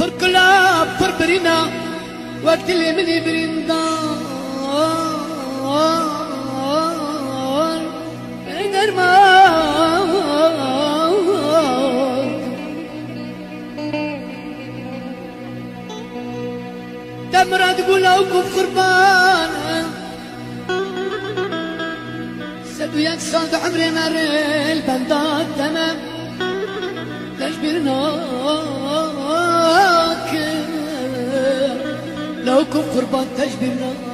بركلا بربرينا وقت اللي مني بريندا تمرة تقول اوقف قربان سدو ينصاد عمري نار البندات تمام تجبرناك لو كن قربان تجبرناك